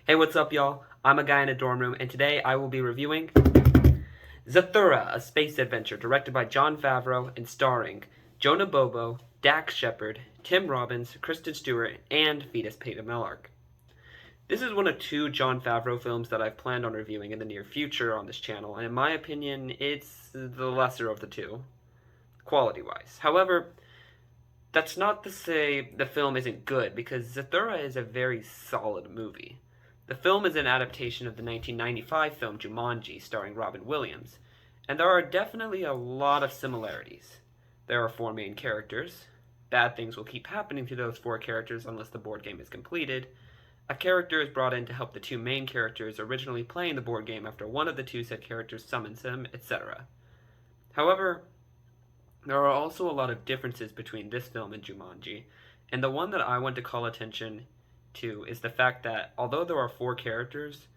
Hey, what's up, y'all? I'm a guy in a dorm room, and today I will be reviewing Zathura, a space adventure directed by Jon Favreau and starring Jonah Bobo, Dax Shepard, Tim Robbins, Kristen Stewart, and Fetus Peter Mellark. This is one of two Jon Favreau films that I've planned on reviewing in the near future on this channel, and in my opinion, it's the lesser of the two, quality-wise. However, that's not to say the film isn't good, because Zathura is a very solid movie. The film is an adaptation of the 1995 film Jumanji, starring Robin Williams, and there are definitely a lot of similarities. There are four main characters. Bad things will keep happening to those four characters unless the board game is completed. A character is brought in to help the two main characters originally playing the board game after one of the two said characters summons him, etc. However, there are also a lot of differences between this film and Jumanji, and the one that I want to call attention to is the fact that although there are four characters,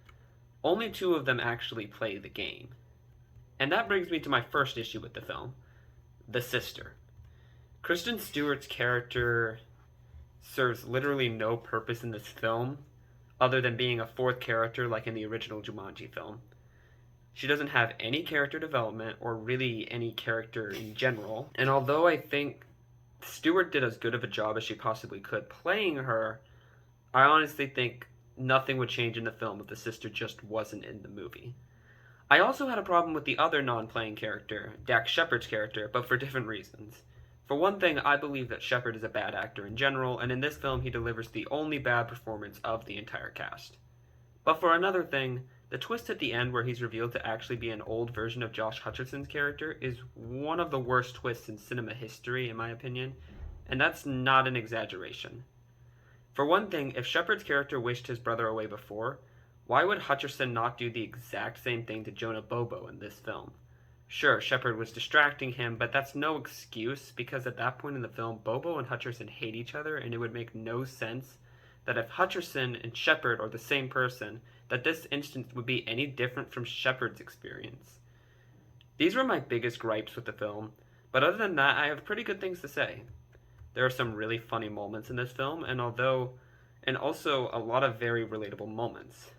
only two of them actually play the game. And that brings me to my first issue with the film, the sister. Kristen Stewart's character serves literally no purpose in this film other than being a fourth character like in the original Jumanji film. She doesn't have any character development or really any character in general, and although I think Stewart did as good of a job as she possibly could playing her, I honestly think nothing would change in the film if the sister just wasn't in the movie. I also had a problem with the other non-playing character, Dax Shepard's character, but for different reasons. For one thing, I believe that Shepard is a bad actor in general, and in this film he delivers the only bad performance of the entire cast. But for another thing, the twist at the end where he's revealed to actually be an old version of Josh Hutcherson's character is one of the worst twists in cinema history, in my opinion, and that's not an exaggeration. For one thing, if Shepard's character wished his brother away before, why would Hutcherson not do the exact same thing to Jonah Bobo in this film? Sure, Shepard was distracting him, but that's no excuse, because at that point in the film, Bobo and Hutcherson hate each other, and it would make no sense that if Hutcherson and Shepard are the same person, that this instance would be any different from Shepard's experience. These were my biggest gripes with the film, but other than that, I have pretty good things to say. There are some really funny moments in this film, and also a lot of very relatable moments.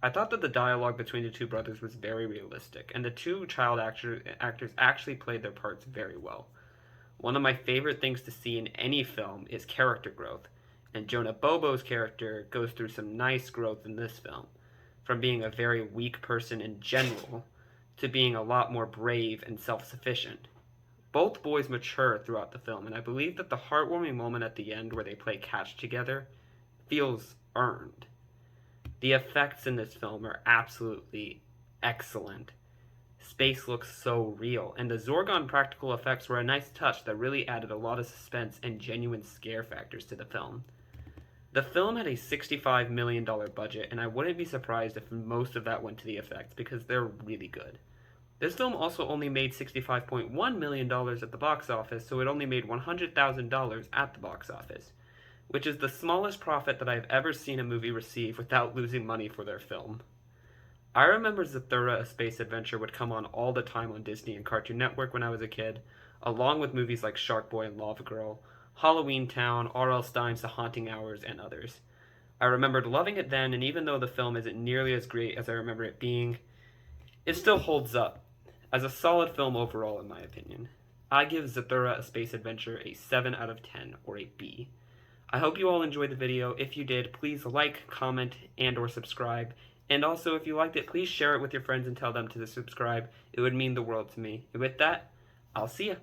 I thought that the dialogue between the two brothers was very realistic, and the two child actors actually played their parts very well. One of my favorite things to see in any film is character growth, and Jonah Bobo's character goes through some nice growth in this film, from being a very weak person in general to being a lot more brave and self-sufficient. Both boys mature throughout the film, and I believe that the heartwarming moment at the end where they play catch together feels earned. The effects in this film are absolutely excellent. Space looks so real, and the Zorgon practical effects were a nice touch that really added a lot of suspense and genuine scare factors to the film. The film had a $65 million budget, and I wouldn't be surprised if most of that went to the effects because they're really good. This film also only made $65.1 million at the box office, so it only made $100,000 at the box office, which is the smallest profit that I've ever seen a movie receive without losing money for their film. I remember Zathura, A Space Adventure would come on all the time on Disney and Cartoon Network when I was a kid, along with movies like Shark Boy and Lava Girl, Halloween Town, R.L. Stine's The Haunting Hours, and others. I remembered loving it then, and even though the film isn't nearly as great as I remember it being, it still holds up as a solid film overall, in my opinion. I give Zathura, A Space Adventure a 7 out of 10, or a B. I hope you all enjoyed the video. If you did, please like, comment, and or subscribe. And also, if you liked it, please share it with your friends and tell them to subscribe. It would mean the world to me. And with that, I'll see ya.